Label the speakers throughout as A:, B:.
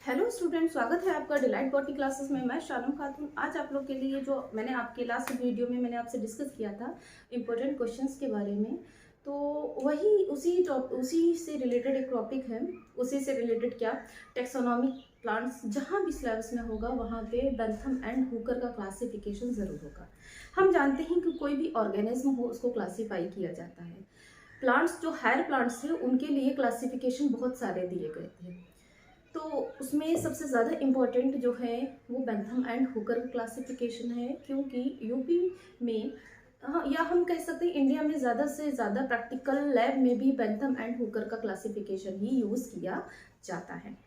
A: Hello student, स्वागत है आपका डिलाइट बॉटनी क्लासेस में। मैं शानम खातून आज आप लोग के लिए जो मैंने आपके लास्ट वीडियो में मैंने आपसे डिस्कस किया था इम्पोर्टेंट क्वेश्चंस के बारे में, तो वही उसी से रिलेटेड एक टॉपिक है। उसी से रिलेटेड क्या, टेक्सोनॉमी प्लांट्स जहाँ भी सिलेबस में होगा वहाँ पे बेंथम एंड हुकर का क्लासिफिकेशन ज़रूर होगा। हम जानते हैं कि कोई भी ऑर्गेनिज्म हो उसको क्लासीफाई किया जाता है। प्लांट्स जो हायर प्लांट्स हैं उनके लिए क्लासिफिकेशन बहुत सारे दिए गए थे, तो उसमें सबसे ज़्यादा इम्पॉर्टेंट जो है वो बेंथम एंड हुकर क्लासिफिकेशन है, क्योंकि यूपी में या हम कह सकते हैं इंडिया में ज़्यादा से ज़्यादा प्रैक्टिकल लैब में भी बेंथम एंड हुकर का क्लासिफिकेशन ही यूज़ किया जाता है।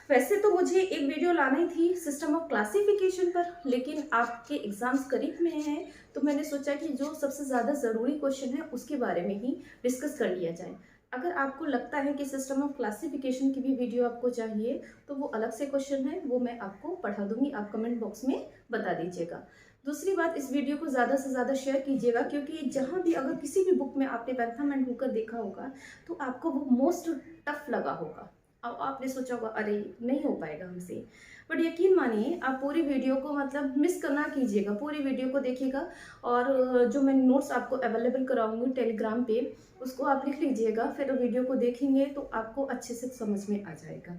A: वैसे तो मुझे एक वीडियो लानी थी सिस्टम ऑफ क्लासिफिकेशन पर, लेकिन आपके एग्जाम्स करीब में हैं तो मैंने सोचा कि जो सबसे ज़्यादा ज़रूरी क्वेश्चन है उसके बारे में ही डिस्कस कर लिया जाए। अगर आपको लगता है कि सिस्टम ऑफ क्लासिफिकेशन की भी वीडियो आपको चाहिए तो वो अलग से क्वेश्चन है, वो मैं आपको पढ़ा दूंगी, आप कमेंट बॉक्स में बता दीजिएगा। दूसरी बात, इस वीडियो को ज़्यादा से ज़्यादा शेयर कीजिएगा, क्योंकि जहाँ भी अगर किसी भी बुक में आपने बेंथम एंड हुकर देखा होगा तो आपको वो मोस्ट टफ लगा होगा। अब आपने सोचा होगा अरे नहीं हो पाएगा हमसे, बट यकीन मानिए आप पूरी वीडियो को मतलब मिस करना कीजिएगा, पूरी वीडियो को देखिएगा। और जो मैं नोट्स आपको अवेलेबल कराऊंगी टेलीग्राम पे उसको आप लिख लीजिएगा, फिर वीडियो को देखेंगे तो आपको अच्छे से समझ में आ जाएगा।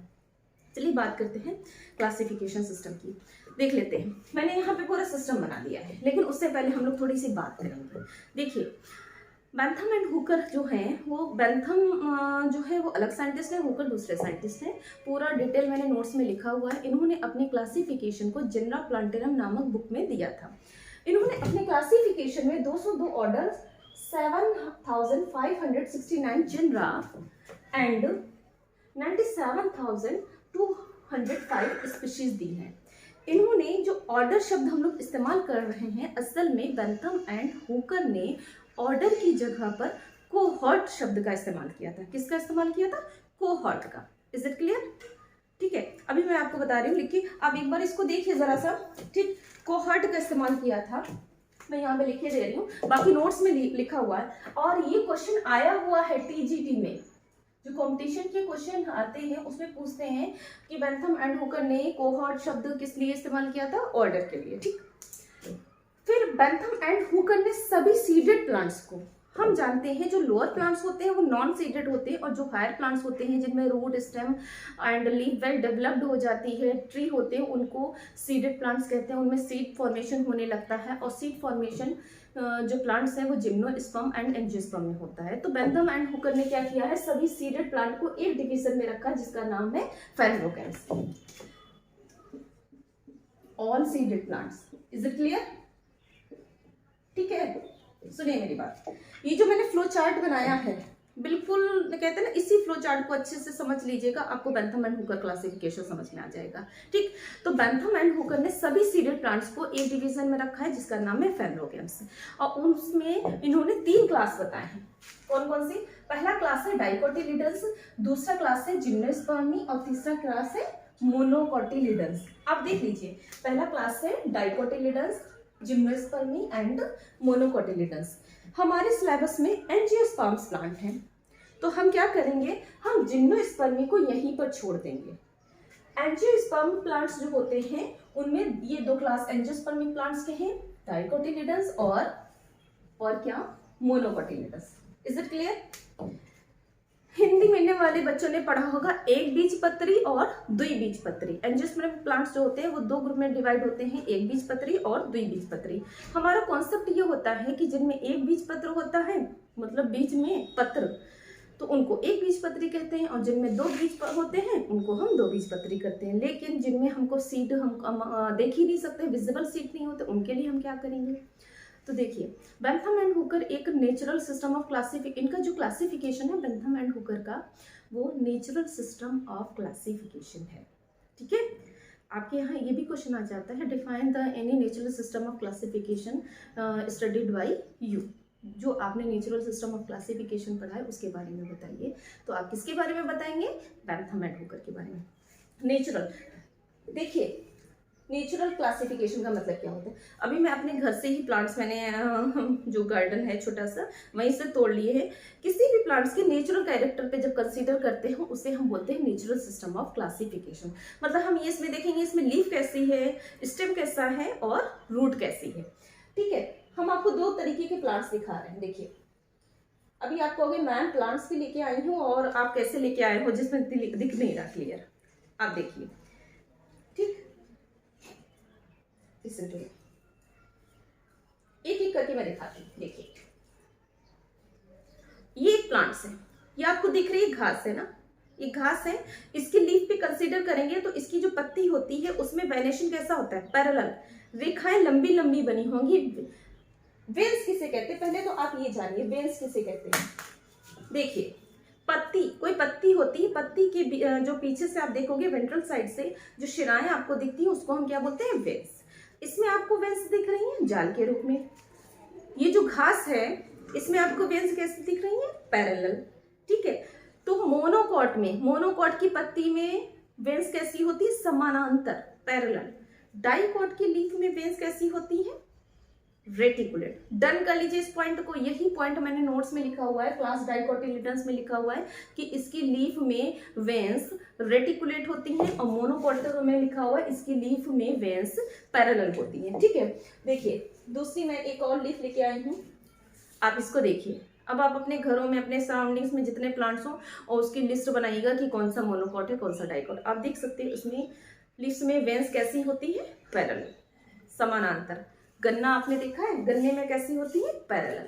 A: चलिए बात करते हैं क्लासिफिकेशन सिस्टम की। देख लेते हैं, मैंने यहाँ पे पूरा सिस्टम बना दिया है, लेकिन उससे पहले हम लोग थोड़ी सी बात करेंगे। देखिए, बेंथम एंड हुकर जो हैं वो बेंथम जो है वो अलग साइंटिस्ट है, हुकर दूसरे साइंटिस्ट हैं। पूरा डिटेल मैंने नोट्स में लिखा हुआ है। इन्होंने अपनी क्लासिफिकेशन को जेनरा प्लांटेरम नामक बुक में दिया था। इन्होंने अपने क्लासिफिकेशन में 202 ऑर्डर, 7569 जेनरा एंड 97,205 स्पीशीज दी हैं। इन्होंने जो ऑर्डर शब्द हम लोग इस्तेमाल कर रहे हैं, असल में बेंथम एंड हुकर ने ऑर्डर की जगह पर कोहॉर्ट शब्द का इस्तेमाल किया था। किसका इस्तेमाल किया था? कोहॉर्ट का। Is it clear? ठीक है, अभी मैं आपको बता रही हूँ, लिखिए आप एक बार इसको देखिए जरा सा। ठीक, कोहॉर्ट का इस्तेमाल किया था, मैं यहाँ पे लिखे दे रही हूँ, बाकी नोट्स में लिखा हुआ है। और ये क्वेश्चन आया हुआ है टीजीटी में, जो कंपटीशन के क्वेश्चन आते हैं उसमें पूछते हैं कि बेंथम एंड हुकर ने कोहॉर्ट शब्द किस लिए इस्तेमाल किया था? ऑर्डर के लिए। ठीक, फिर बेंथम एंड हुकर ने सभी सीडेड प्लांट्स को, हम जानते हैं जो लोअर प्लांट्स होते हैं वो नॉन सीडेड होते हैं, और जो हायर प्लांट्स होते हैं जिनमें root, stem and leaf well developed हो जाती है, ट्री होते हैं, उनको सीडेड प्लांट्स कहते हैं। उनमें सीड फॉर्मेशन होने लगता है, और सीड फॉर्मेशन जो प्लांट्स हैं वो जिम्नोस्पर्म एंड एंजियोस्पर्म में होता है। तो बेंथम एंड हुकर ने क्या किया है, सभी सीडेड प्लांट को एक डिवीजन में रखा जिसका नाम है phanerogams, all seeded plants. Is it clear? ठीक है, सुनिए मेरी बात। ये जो मैंने फ्लो चार्ट बनाया है, बिल्कुल कहते हैं ना, इसी फ्लो चार्ट को अच्छे से समझ लीजिएगा, आपको बेंथम एंड हुकर क्लासिफिकेशन समझ में आ जाएगा। ठीक, तो बेंथम एंड हुकर ने सभी सीडेड प्लांट्स को एक डिवीजन में रखा है जिसका नाम है फेनरोगैम्स, और उसमें इन्होंने 3 क्लास बताए हैं। कौन कौन सी? पहला क्लास है डाइकोटिलिडन्स, दूसरा क्लास है जिम्नोस्पर्मी, और तीसरा क्लास है मोनोकोटिलिडन्स। आप देख लीजिए, पहला क्लास है डाइकोटिलिडन्स, जिम्नोस्पर्मी एंड मोनोकोटिलिडन्स। हमारे सिलेबस में एंजियोस्पर्म्स प्लांट हैं, तो हम क्या करेंगे, हम जिम्नोस्पर्मी को यहीं पर छोड़ देंगे। एंजियोस्पर्म प्लांट्स जो होते हैं उनमें ये 2 क्लास एंजियोस्पर्मिक प्लांट्स के हैं, डाइकोटिलिडन्स और क्या, मोनोकोटिलिडन्स। Is it clear? Hindi medium वाले बच्चों ने पढ़ा होगा एक बीजपत्री और द्विबीजपत्री। एंजियोस्पर्म प्लांट्स जो होते हैं वो 2 ग्रुप में डिवाइड होते हैं, एक बीजपत्री और द्विबीजपत्री। हमारा कॉन्सेप्ट ये होता है कि जिनमें एक बीजपत्र होता है, मतलब बीज में पत्र, तो उनको एक बीजपत्री कहते हैं, और जिनमें 2 बीज होते हैं उनको हम 2 बीजपत्री करते हैं। लेकिन जिनमें हमको सीड हम देख ही नहीं सकते, विजिबल सीड नहीं होते, उनके लिए हम क्या करेंगे? तो देखिए, बेंथम एंड हुकर एक नेचुरल सिस्टम ऑफ इनका जो क्लासिफिकेशन है बेंथम एंड हुकर का, वो नेचुरल सिस्टम ऑफ क्लासिफिकेशन है। ठीक है, आपके यहाँ ये भी क्वेश्चन आ जाता है, define the any natural system of classification studied by you. जो आपने नेचुरल सिस्टम ऑफ क्लासिफिकेशन पढ़ा है उसके बारे में बताइए। तो आप किसके बारे में बताएंगे? बेंथम एंड हुकर के बारे में। नेचुरल, देखिए नेचुरल क्लासिफिकेशन का मतलब क्या होता है? अभी मैं अपने घर से ही प्लांट्स मैंने जो गार्डन है छोटा सा वहीं से तोड़ लिए हैं। किसी भी प्लांट्स के नेचुरल कैरेक्टर पे जब कंसीडर करते हैं उसे हम बोलते हैं नेचुरल सिस्टम ऑफ क्लासिफिकेशन। मतलब हम ये इसमें देखेंगे इसमें लीफ कैसी है, स्टेम कैसा है और रूट कैसी है। ठीक है, हम आपको दो तरीके के प्लांट्स दिखा रहे हैं। देखिए अभी आप कहोगे मैम प्लांट्स भी लेके आई हूँ और आप कैसे लेके आए हो जिसमें दिख नहीं रहा क्लियर। आप देखिए, ठीक, एक एक करके मैं दिखाती हूँ। देखिए ये एक प्लांट्स है, ये आपको दिख रही है घास है ना, ये घास है। इसकी लीफ पे कंसीडर करेंगे तो इसकी जो पत्ती होती है उसमें वेनेशन कैसा होता है, पैरेलल, रेखाएं लंबी लंबी बनी होंगी। वेन्स किसे कहते हैं पहले तो आप ये जानिए, वेन्स किसे कहते हैं। देखिए पत्ती, कोई पत्ती होती है, पत्ती के जो पीछे से आप देखोगे वेंट्रल साइड से जो शिराएं आपको दिखती हैं उसको हम क्या बोलते हैं, वेन्स। इसमें आपको वेन्स दिख रही हैं जाल के रूप में। ये जो घास है इसमें आपको वेन्स कैसे दिख रही हैं, पैरेलल। ठीक है, तो मोनोकॉट में, मोनोकॉट की पत्ती में वेन्स कैसी होती है, समानांतर, पैरेलल। डाइकॉट की लीफ में वेन्स कैसी होती है, रेटिकुलेट। डन कर लीजिए इस पॉइंट को। यही पॉइंट मैंने नोट्स में लिखा हुआ है, क्लास डाइकोटिलिडन्स में लिखा हुआ है कि इसकी लीफ में वेन्स रेटिकुलेट होती हैं और मोनोकॉटल में लिखा हुआ है इसकी लीफ में वेन्स पैरेलल होती हैं। ठीक है, देखिए दूसरी मैं एक और लीफ लेके आई हूँ, आप इसको देखिए। अब आप अपने घरों में, अपने सराउंडिंग्स में जितने प्लांट्स हों और उसकी लिस्ट बनाइएगा कि कौन सा मोनोकॉट है कौन सा डाइकॉट। आप देख सकते हैं उसमें लीव्स में वेन्स कैसी होती है, पैरेलल, समानांतर। गन्ना आपने देखा है, गन्ने में कैसी होती है, पैरेलल।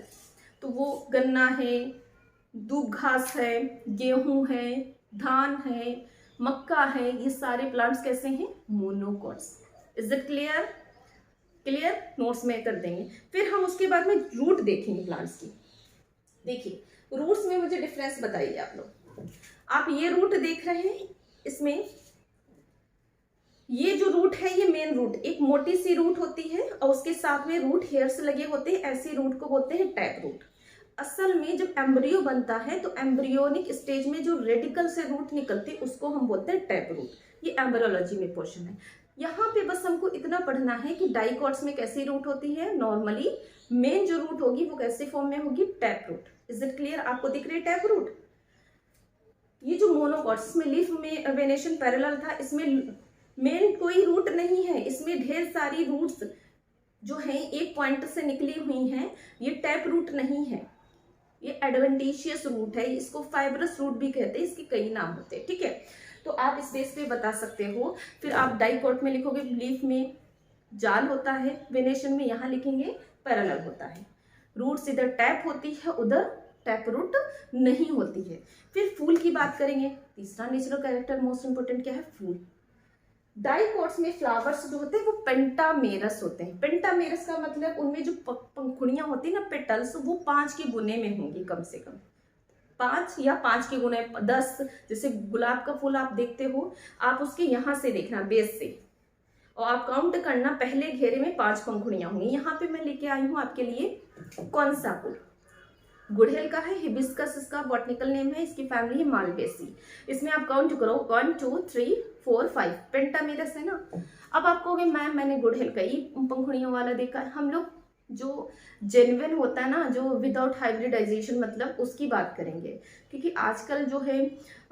A: तो वो गन्ना है, दूब घास है, गेहूं है, धान है, मक्का है, ये सारे प्लांट्स कैसे हैं, monocots. Is it clear? Clear, notes में कर देंगे। फिर हम उसके बाद में रूट देखेंगे प्लांट्स की। देखिए रूट्स में मुझे डिफरेंस बताइए आप लोग। आप ये रूट देख रहे हैं, इसमें ये जो रूट है ये मेन रूट, एक मोटी सी रूट होती है और उसके साथ में रूट हेयर्स लगे होते हैं, ऐसी रूट को बोलते हैं टैप रूट। असल में जब एम्ब्रियो बनता है तो एम्ब्रियोनिक स्टेज में जो रेडिकल से रूट निकलती है उसको हम बोलते हैं टैप रूट। ये एम्ब्रियोलॉजी में पोर्शन है। यहाँ पे बस हमको इतना पढ़ना है कि डाइकॉट्स में कैसी रूट होती है, नॉर्मली मेन जो रूट होगी वो कैसे फॉर्म में होगी, tap root. Is it clear? आपको दिख रही है टैप रूट। ये जो मोनोकॉट्स में लीफ में वेनेशन पैरेलल था, इसमें मेन कोई रूट नहीं है, इसमें ढेर सारी रूट्स जो हैं एक पॉइंट से निकली हुई हैं। ये टैप रूट नहीं है, ये एडवेंटिशियस रूट है, इसको फाइब्रस रूट भी कहते हैं, इसके कई नाम होते हैं। ठीक है, तो आप इस बेस पे बता सकते हो। फिर आप डाइकॉट में लिखोगे लीफ में जाल होता है, वेनेशन में यहाँ लिखेंगे पैरेलल होता है। रूट्स इधर टैप होती है, उधर टैप रूट नहीं होती है। फिर फूल की बात करेंगे, तीसरा नेचुरल कैरेक्टर मोस्ट इंपोर्टेंट क्या है, फूल। डाइकॉट्स में फ्लावर्स जो होते हैं वो पेंटामेरस होते हैं। पेंटामेरस का मतलब उनमें जो पंखुड़ियां होती है ना, पेटल्स, वो 5 के गुने में होंगी, कम से कम 5 या 5 के गुने 10। जैसे गुलाब का फूल आप देखते हो, आप उसके यहाँ से देखना बेस से, और आप काउंट करना पहले घेरे में 5 पंखुड़ियां होंगी। यहाँ पे मैं लेके आई हूँ आपके लिए कौन सा फूल, गुड़हल का है, हिबिस्कस इसका बॉटनिकल नेम है, इसकी फैमिली है मालवेसी। इसमें आप काउंट करो 1 2 3 4 5, पेंटामेरस है ना। अब आप कहोगे मैम मैंने गुड़हल कई पंखुड़ियों वाला देखा है। हम लोग जो जेन्युइन होता है ना, जो विदाउट हाइब्रिडाइजेशन, मतलब उसकी बात करेंगे, क्योंकि आजकल जो है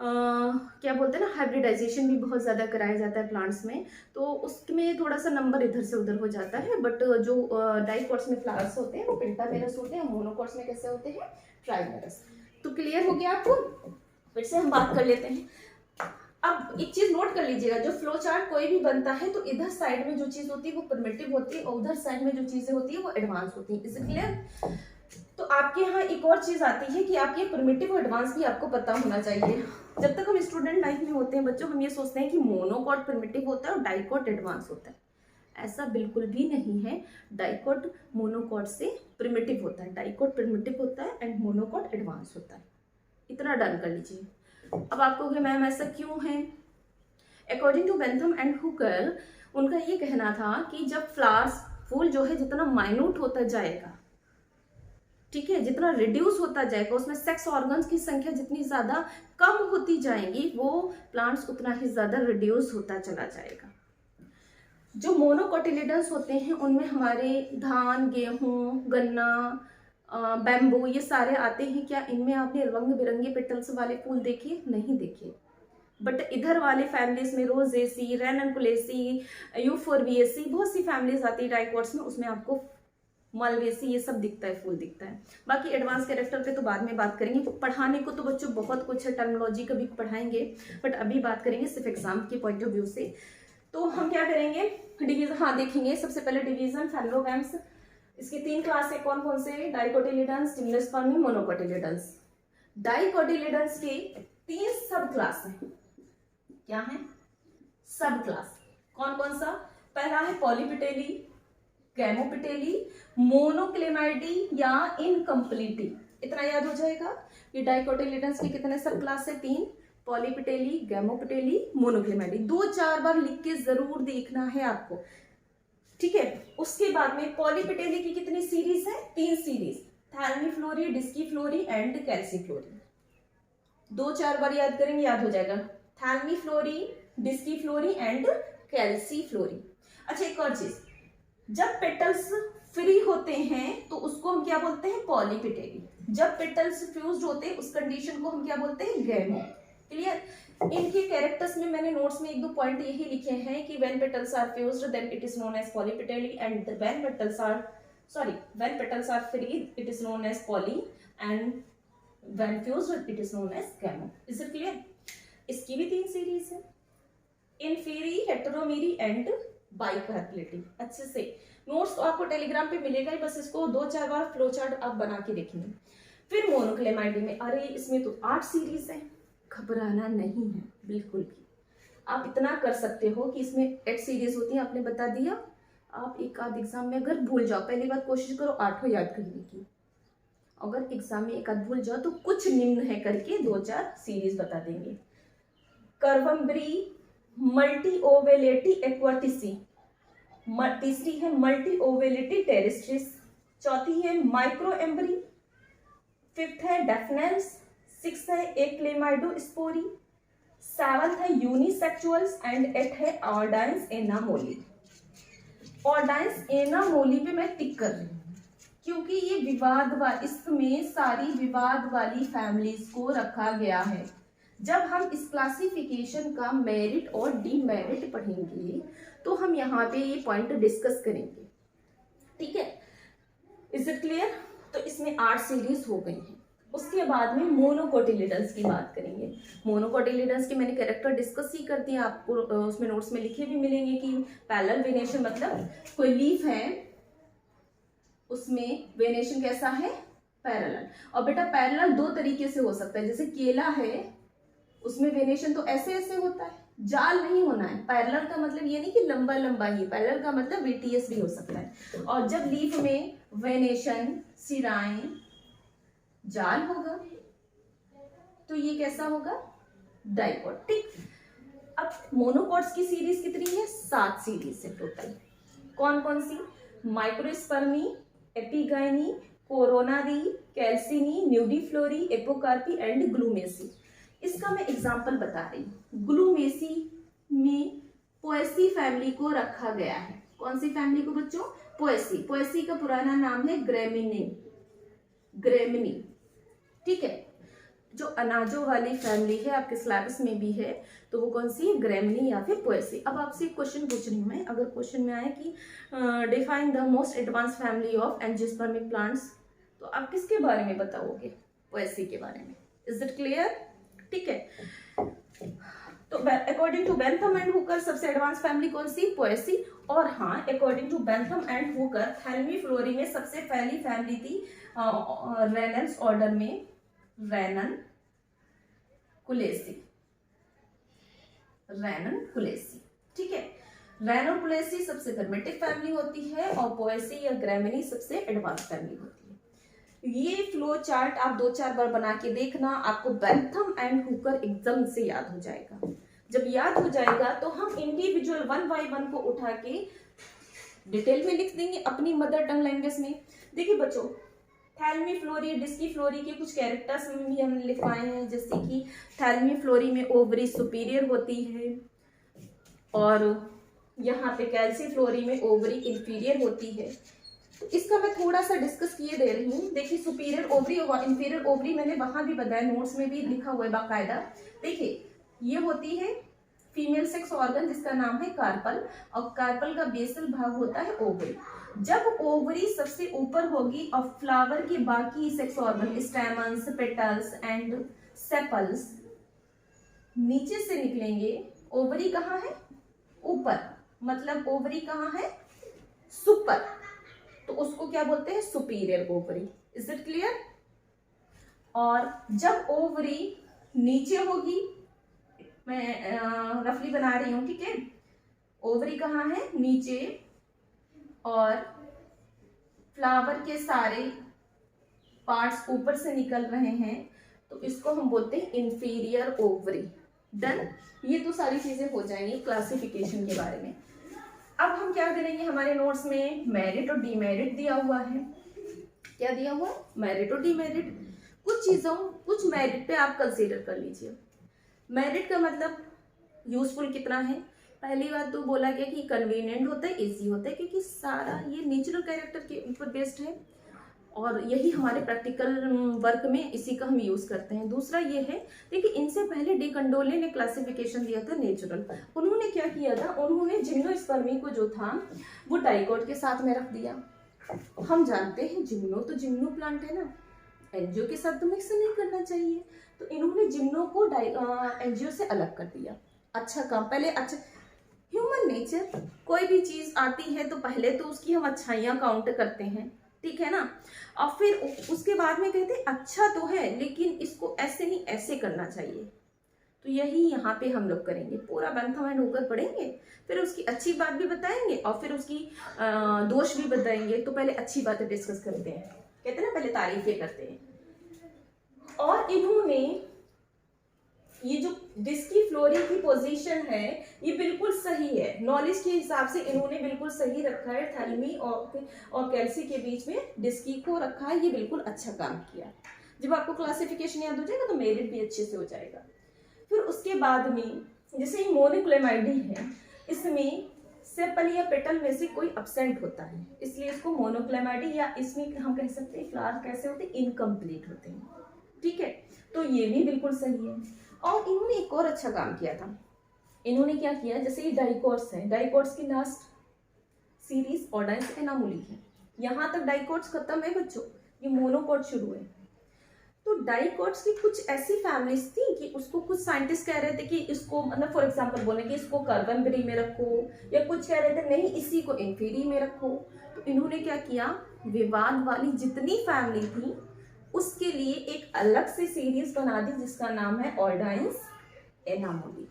A: क्या बोलते हैं ना, हाइब्रिडाइजेशन भी बहुत ज़्यादा कराया जाता है प्लांट्स में, तो उसमें थोड़ा सा नंबर इधर से उधर हो जाता है। बट जो डाइकॉट्स में फ्लावर्स होते हैं वो पेंटामेरस होते हैं, मोनोकॉट्स में कैसे होते हैं, ट्राइमेरस। तो क्लियर हो गया आपको? फिर से हम बात कर लेते हैं। अब एक चीज नोट कर लीजिएगा, जो फ्लो चार्ट कोई भी बनता है तो इधर साइड में जो चीज होती है वो प्रिमिटिव होती है और उधर साइड में जो चीजें होती है वो एडवांस होती है। Is it clear? तो आपके यहाँ एक और चीज आती है कि आपके प्रिमिटिव और एडवांस भी आपको पता होना चाहिए। जब तक हम स्टूडेंट लाइफ में होते हैं बच्चों, हम ये सोचते हैं कि मोनोकॉट प्रिमिटिव होता है और डाइकॉट एडवांस होता है। ऐसा बिल्कुल भी नहीं है। डाइकॉट मोनोकॉट से प्रिमिटिव होता है, डाइकॉट प्रिमिटिव होता है एंड मोनोकॉट एडवांस होता है। इतना डन कर लीजिए। अब आप कहोगे मैम ऐसा क्यों है? According to Bentham and Hooker, उनका ये कहना था कि जब फ्लावर्स, फूल जो है जितना माइन्यूट होता जाएगा, ठीक है, जितना रिड्यूस होता जाएगा, उसमें सेक्स ऑर्गन्स की संख्या जितनी ज्यादा कम होती जाएगी, वो प्लांट्स उतना ही ज्यादा रिड्यूस होता चला जाएगा। जो मोनोकोटिलिडन्स होते हैं उनमें हमारे धान, गेहूं, गन्ना, बैम्बू ये सारे आते हैं। क्या इनमें आपने रंग बिरंगे पेटल्स वाले फूल देखे? नहीं देखे। बट इधर वाले फैमिलीज में रोजेसी, रैननकुलेसी, यूफोरबिएसी, बहुत सी फैमिलीज आती है डाइकोट्स में, उसमें आपको मालवेसी ये सब दिखता है, फूल दिखता है। बाकी एडवांस कैरेक्टर पे तो बाद में बात करेंगे। पढ़ाने को तो बच्चों बहुत कुछ है, टर्मिनोलॉजी का भी पढ़ाएंगे, बट अभी बात करेंगे सिर्फ एग्जाम के पॉइंट ऑफ व्यू से। तो हम क्या करेंगे, डिवीजन, हाँ देखेंगे। सबसे पहले डिवीजन फैलोगैम्स, इसकी 3 क्लास है। कौन कौन से? डाइकोटिलिडन्स, जिम्नोस्पर्मी, मोनोकोटिलिडन्स। डाइकोटिलिडन्स के 3 सब क्लास हैं। क्या है? सब क्लास। कौन कौन सा? पहला है पॉलीपिटेली, गैमोपिटेली, मोनोक्लेमाइडी या इनकम्प्लीटी। इतना याद हो जाएगा कि डाइकोटिलिडन्स के कितने सब क्लास है? 3, पॉलीपिटेली, गैमोपिटेली, मोनोक्लेमाइडी। 2-4 बार लिख के जरूर देखना है आपको, ठीक है। उसके बाद में पॉलीपिटेली की कितनी सीरीज है? 3 सीरीज, थैल्मीफ्लोरी, डिस्कीफ्लोरी एंड कैल्सीफ्लोरी। 2-4 बार याद करेंगे, याद हो जाएगा। थैल्मीफ्लोरी, डिस्कीफ्लोरी एंड कैल्सीफ्लोरी। अच्छा एक और चीज, जब पेटल्स फ्री होते हैं तो उसको हम क्या बोलते हैं? पॉलीपिटेली। जब पेटल्स फ्यूज्ड होते हैं उस कंडीशन को हम क्या बोलते हैं? गैमो। क्लियर? इनके कैरेक्टर्स में मैंने नोट्स में 1-2 पॉइंट यही लिखे हैं कि when petals are fused then it is known as polypetaly and when petals are free it is known as poly and when fused it is known as gamo. Is it clear? इसकी भी 3 series है, इनफेरी, हेटेरोमेरी and बाइकार्पेलिटी। अच्छे से notes तो आपको Telegram पे मिलेगा ही, बस इसको 2-4 बार फ्लो चार्ट आप बना के देखेंगे। फिर मोनोक्लेमाइडी में, अरे इसमें तो 8 सीरीज है, घबराना नहीं है बिल्कुल भी। आप इतना कर सकते हो कि इसमें 8 सीरीज होती है, आपने बता दिया। आप एक आध एग्जाम में अगर भूल जाओ, पहली बात कोशिश करो 8 याद करने की। अगर एग्जाम में एक आध भूल जाओ तो कुछ निम्न है करके 2-4 सीरीज बता देंगे। कर्वम्बरी, मल्टी ओवेलेटी एक्वाटिसी, तीसरी है मल्टी ओवेलिटी टेरेस्ट्रिस, चौथी है माइक्रो एम्बरी, 5th है डेफनेल्स, 6th है एक्लेमाइडोस्पोरी, 7th है यूनिसेक्सुअल्स एंड 8th है ऑर्डाइंस एनामोली। ऑर्डाइंस एनामोली पे मैं टिक कर रही हूँ क्योंकि ये विवाद इसमें सारी विवाद वाली फैमिलीज को रखा गया है। जब हम इस क्लासिफिकेशन का मेरिट और डीमेरिट पढ़ेंगे तो हम यहाँ पे ये पॉइंट डिस्कस करेंगे, ठीक है। Is it clear? तो इसमें 8 सीरीज हो गई हैं। उसके बाद में मोनोकोटिलिडन्स की बात करेंगे। मोनोकोटिलिडन्स के मैंने कैरेक्टर डिस्कस ही कर दिया, आपको उसमें नोट्स में लिखे भी मिलेंगे कि पैरेलल वेनेशन मतलब कोई लीफ है उसमें वेनेशन कैसा है? पैरेलल। और बेटा पैरेलल 2 तरीके से हो सकता है, जैसे केला है उसमें वेनेशन तो ऐसे ऐसे होता है, जाल नहीं होना है। पैरेलल का मतलब ये नहीं कि लंबा लंबा ही, पैरेलल का मतलब VTS भी हो सकता है। और जब लीफ में वेनेशन, सिराएं, जाल होगा तो ये कैसा होगा? डाइकोट, ठीक। अब मोनोकोट्स की सीरीज कितनी है? 7 सीरीज है टोटल। कौन कौन सी? माइक्रोस्पर्मी, एपिगाइनी, कोरोनारी, कैल्सिनी, न्यूडीफ्लोरी, एपोकार्पी एंड ग्लूमेसी। इसका मैं एग्जाम्पल बता रही हूँ। ग्लूमेसी में पोएसी फैमिली को रखा गया है। कौन सी फैमिली को बच्चों? पोएसी। पोएसी का पुराना नाम है ग्रेमिनी, ठीक है। जो अनाजों वाली फैमिली है आपके सिलेबस में भी है, तो वो कौन सी है? ग्रेमिनी या फिर पोएसी। अब आपसे एक क्वेश्चन पूछ रही हूँ मैं, अगर क्वेश्चन में आए कि define the most advance family of angiospermic plants, तो आप किसके बारे में बताओगे? पोएसी के बारे में। Is it clear? ठीक है। तो according to Bentham and Hooker सबसे एडवांस फैमिली कौन सी? पोएसी। और हाँ, according to Bentham and Hooker Thalamiflorae में सबसे पहली फैमिली थी रेनन्स ऑर्डर में रैननकुलेसी, ठीक है। रैननकुलेसी सबसे परमेटिव फैमिली होती है और पोएसी या ग्रेमिनी सबसे एडवांस फैमिली होती है। ये फ्लो चार्ट आप 2-4 बार बना के देखना, आपको बेंथम एंड हुकर एकदम से याद हो जाएगा। जब याद हो जाएगा तो हम इंडिविजुअल 1 by 1 को उठा के डिटेल में लिख देंगे अपनी मदर टंग लैंग्वेज में। देखिए बच्चों, थैल्मीफ्लोरी, डिस्कीफ्लोरी के कुछ कैरेक्टर्स भी हमने लिखवाए हैं, जैसे कि थैल्मीफ्लोरी में ओवरी सुपीरियर होती है और यहाँ पे कैल्सीफ्लोरी में ओवरी इंफीरियर होती है। तो इसका मैं थोड़ा सा डिस्कस किए दे रही हूँ। देखिए सुपीरियर ओवरी और इंफीरियर ओवरी मैंने वहां भी बताया, नोट्स में भी लिखा हुआ है बाकायदा। देखिए ये होती है फीमेल सेक्स ऑर्गन जिसका नाम है कार्पल, और कार्पल का बेसल भाग होता है ओवरी। जब ओवरी सबसे ऊपर होगी और फ्लावर के बाकी sex organ स्टैमन्स, petals and sepals नीचे से निकलेंगे, ओवरी कहाँ है? ऊपर, मतलब ओवरी कहाँ है? सुपर, तो उसको क्या बोलते हैं? Superior ovary. Is it clear? और जब ओवरी नीचे होगी, मैं रफली बना रही हूं, ठीक है, ओवरी कहाँ है? नीचे, और फ्लावर के सारे पार्ट्स ऊपर से निकल रहे हैं, तो इसको हम बोलते हैं इंफीरियर ओवरी। डन? ये तो सारी चीजें हो जाएंगी क्लासिफिकेशन के बारे में। अब हम क्या करेंगे, हमारे नोट्स में मेरिट और डीमेरिट दिया हुआ है। क्या दिया हुआ? मेरिट और डीमेरिट। कुछ चीजों, कुछ मेरिट पे आप कंसीडर कर लीजिए। मेरिट का मतलब यूजफुल कितना है। पहली बात तो बोला गया कि कन्वीनियंट होता है, इजी होता है, क्योंकि सारा ये नेचुरल कैरेक्टर के ऊपर बेस्ड है और यही हमारे प्रैक्टिकल वर्क में इसी का हम यूज करते हैं। दूसरा ये है, देखिए इनसे पहले डी कंडोले ने क्लासिफिकेशन दिया था नेचुरल। उन्होंने क्या किया था, उन्होंने जिम्नोस्पर्मी को जो था वो डाइकोट के साथ में रख दिया। हम जानते हैं जिम्नो तो जिम्नो प्लांट है ना, एंजियो के साथ तो मिक्स नहीं करना चाहिए, तो इन्होंने जिम्नो को एंजियो से अलग कर दिया। अच्छा काम, पहले अच्छा ह्यूमन नेचर, कोई भी चीज आती है तो पहले तो उसकी हम अच्छाइयाँ काउंट करते हैं, ठीक है ना, और फिर उसके बाद में कहते हैं अच्छा तो है लेकिन इसको ऐसे नहीं ऐसे करना चाहिए। तो यही यहाँ पे हम लोग करेंगे, पूरा बैंथामेंट होकर पढ़ेंगे, फिर उसकी अच्छी बात भी बताएंगे और फिर उसकी दोष भी बताएंगे। तो पहले अच्छी बातें डिस्कस करते हैं, कहते हैं ना पहले तारीफें करते हैं। और इन्होंने ये जो डिस्की फ्लोरी की पोजीशन है ये बिल्कुल सही है, नॉलेज के हिसाब से इन्होंने बिल्कुल सही रखा है। थैलेमी और कैल्सी के बीच में डिस्की को रखा है, ये बिल्कुल अच्छा काम किया। जब आपको क्लासिफिकेशन याद हो जाएगा तो मेरिट भी अच्छे से हो जाएगा। फिर उसके बाद में जैसे मोनोक्लेमाइडी है, इसमें सेपल या पेटल में से कोई अब्सेंट होता है, इसलिए इसको मोनोक्लेमाइडी, या इसमें हम कह सकते हैं फ्लावर कैसे होते हैं? इनकम्प्लीट होते हैं, ठीक है। तो ये भी बिल्कुल सही है। और इन्होंने एक और अच्छा काम किया था, इन्होंने क्या किया, जैसे ये डाइकोट्स है, डाइकोट्स की लास्ट सीरीज ऑर्डाइंस एनामोली है, यहाँ तक डाइकोट्स खत्म है बच्चों, ये मोनोकोट शुरू है। तो डाइकोट्स की कुछ ऐसी फैमिलीज थी कि उसको कुछ साइंटिस्ट कह रहे थे कि इसको, मतलब फॉर एग्जांपल बोले कि इसको कार्बनबेरी में रखो, या कुछ कह रहे थे नहीं इसी को इंफीरी में रखो। तो इन्होंने क्या किया, विवाद वाली जितनी फैमिली थी उसके लिए एक अलग से सीरीज बना दी जिसका नाम है ऑर्डाइंस एनामोली।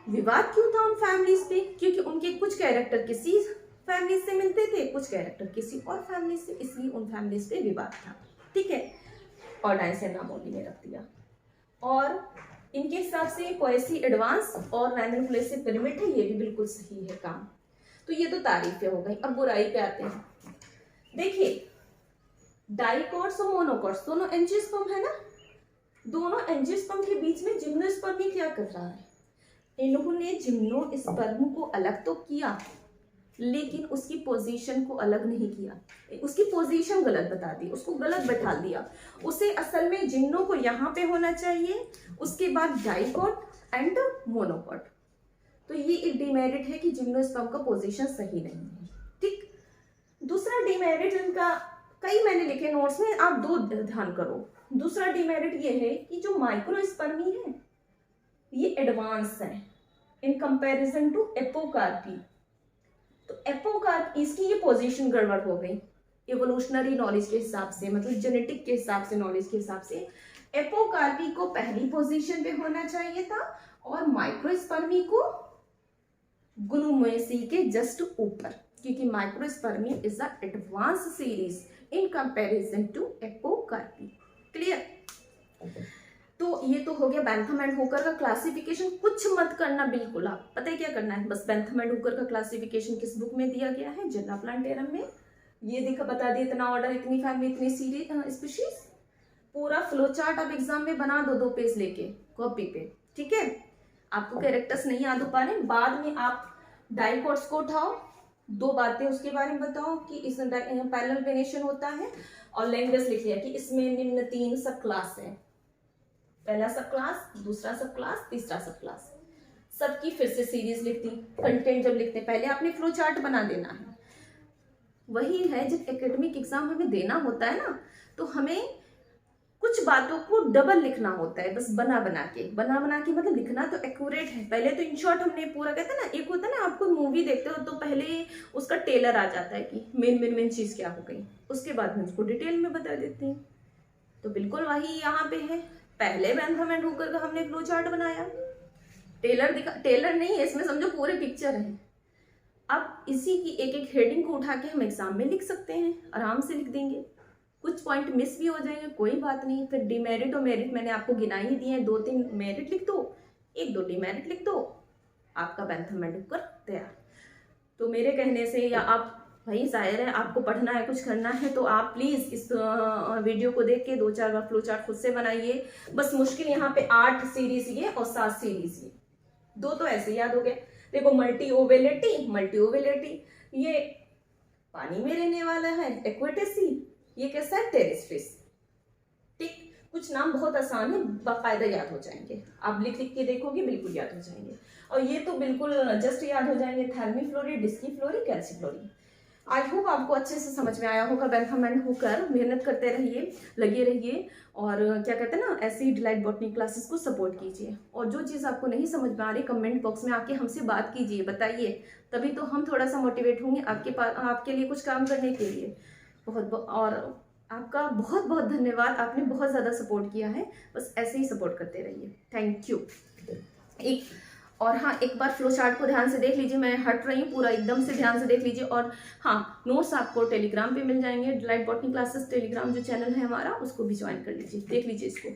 A: विवाद क्यों था उन फैमिलीज पे? क्योंकि उनके कुछ कैरेक्टर किसी फैमिली से मिलते थे, कुछ कैरेक्टर किसी और फैमिली से, इसलिए उन फैमिलीज पे विवाद था, ठीक है। ऑर्डाइंस एनामोली में रख दिया। और इनके हिसाब से पोएसी एडवांस और रैंडमप्लेसिव पिरामिड है, ये भी बिल्कुल सही है काम। तो ये तो तारीफें हो गई। अब बुराई पे आते हैं। देखिए डाइकोट्स और मोनोकोट्स दोनों एंजियोस्पर्म है ना, दोनों एंजियोस्पर्म के बीच में जिम्नोस्पर्मी क्या कर रहा है, इन्होंने जिम्नोस्पर्म को अलग तो किया लेकिन उसकी पोजीशन को अलग नहीं किया, उसकी पोजीशन गलत बता दी, उसको गलत बैठा दिया। उसे असल में जिम्नो को यहाँ पे होना चाहिए, उसके बाद डाइकोट एंड मोनोकोट। तो ये एक डिमेरिट है कि जिम्नोस्पर्म का पोजीशन सही नहीं है, ठीक। दूसरा डिमेरिट इनका कई मैंने लिखे नोट्स में, आप दो ध्यान करो। दूसरा डिमेरिट ये है कि जो माइक्रोस्पर्मी है ये एडवांस है इन कंपैरिजन टू एपोकार्पी। तो एपोकार्प, इसकी ये पोजीशन गड़बड़ हो गई इवोल्यूशनरी नॉलेज के हिसाब से, मतलब जेनेटिक के हिसाब से, नॉलेज के हिसाब से एपोकार्पी को पहली पोजीशन पे होना चाहिए था और माइक्रोस्पर्मी को ग्लूमेसी के जस्ट ऊपर, क्योंकि Microspermae is a advance series in comparison to Apocarpae. Clear? तो ये तो हो गया बैंथम एंड हुकर का क्लासिफिकेशन। कुछ मत करना बिल्कुल, आप पता है क्या करना है, बस बैंथम एंड हुकर का क्लासिफिकेशन किस बुक में दिया गया है, जेना प्लांटेरम में। ये देखा, बता दिया इतना ऑर्डर, इतनी फैमिली, इतनी सीरीज स्पीशीज, पूरा फ्लो चार्ट आप एग्जाम में बना दो 2 पेज लेके कॉपी पे, ठीक है। आपको कैरेक्टर्स नहीं याद हो पा रहे, बाद में आप डाइकोट्स को उठाओ, दो बातें उसके बारे में बताओ कि इस पैरेलल वेनेशन होता है, और लैंग्वेज लिख लिया कि इसमें निम्न 3 सब क्लास है, पहला सब क्लास, दूसरा सब क्लास, तीसरा सब क्लास, सबकी फिर से सीरीज लिख दी। कंटेंट जब लिखते हैं पहले आपने फ्लो चार्ट बना देना है। वही है जब एकेडमिक एग्जाम हमें देना होता है ना, तो हमें कुछ बातों को डबल लिखना होता है, बस बना बना के मतलब लिखना तो एक्यूरेट है। पहले तो इन शॉर्ट हमने पूरा, कहते हैं ना, एक होता है ना, आपको मूवी देखते हो तो पहले उसका टेलर आ जाता है कि मेन चीज़ क्या हो गई, उसके बाद में उसको डिटेल में बता देते हैं। तो बिल्कुल वही यहाँ पे है, पहले बेंथम एंड हुकर का हमने फ्लो चार्ट बनाया, टेलर नहीं है इसमें, समझो पूरे पिक्चर है। अब इसी की एक एक हेडिंग को उठा के हम एग्जाम में लिख सकते हैं, आराम से लिख देंगे। कुछ पॉइंट मिस भी हो जाएंगे, कोई बात नहीं। फिर डिमेरिट और मेरिट मैंने आपको गिना ही दिए हैं, 2-3 मेरिट लिख दो, 1-2 डिमेरिट लिख दो, आपका बेंथम एंड हुकर तैयार। तो मेरे कहने से, या आप भाई जाहिर है आपको पढ़ना है, कुछ करना है, तो आप प्लीज़ इस वीडियो को देख के 2-4 बार फ्लो चार्ट खुद से बनाइए। बस मुश्किल यहाँ पे 8 सीरीज ये और 7 सीरीज ये, 2 तो ऐसे याद हो गए। देखो मल्टी ओवेलिटी, ये पानी में रहने वाला है, एक्वेटेसी, ये कैसा है, टेरेस्ट्रिस। ठीक, कुछ नाम बहुत आसान है, बाकायदा याद हो जाएंगे, आप लिख लिख के देखोगे बिल्कुल याद हो जाएंगे। और ये तो बिल्कुल जस्ट याद हो जाएंगे, थर्मीफ्लोरी, डिस्कीफ्लोरी, कैल्सीफ्लोरी। आई होप आपको अच्छे से समझ में आया होगा। बेंथम एंड हुकर, मेहनत करते रहिए, लगे रहिए, और क्या कहते हैं ना, ऐसे ही डिलाइट बॉटनी क्लासेस को सपोर्ट कीजिए। और जो चीज़ आपको नहीं समझ में आ रही, कमेंट बॉक्स में आके हमसे बात कीजिए, बताइए, तभी तो हम थोड़ा सा मोटिवेट होंगे आपके पास, आपके लिए कुछ काम करने के लिए। और आपका बहुत बहुत धन्यवाद, आपने बहुत ज़्यादा सपोर्ट किया है, बस ऐसे ही सपोर्ट करते रहिए। Thank you. और हाँ, एक बार फ्लो चार्ट को ध्यान से देख लीजिए, मैं हट रही हूँ, पूरा एकदम से ध्यान से देख लीजिए। और हाँ, नोट्स आपको टेलीग्राम पे मिल जाएंगे, डिलाइट बॉटनी क्लासेस टेलीग्राम जो चैनल है हमारा, उसको भी ज्वाइन कर लीजिए, देख लीजिए इसको।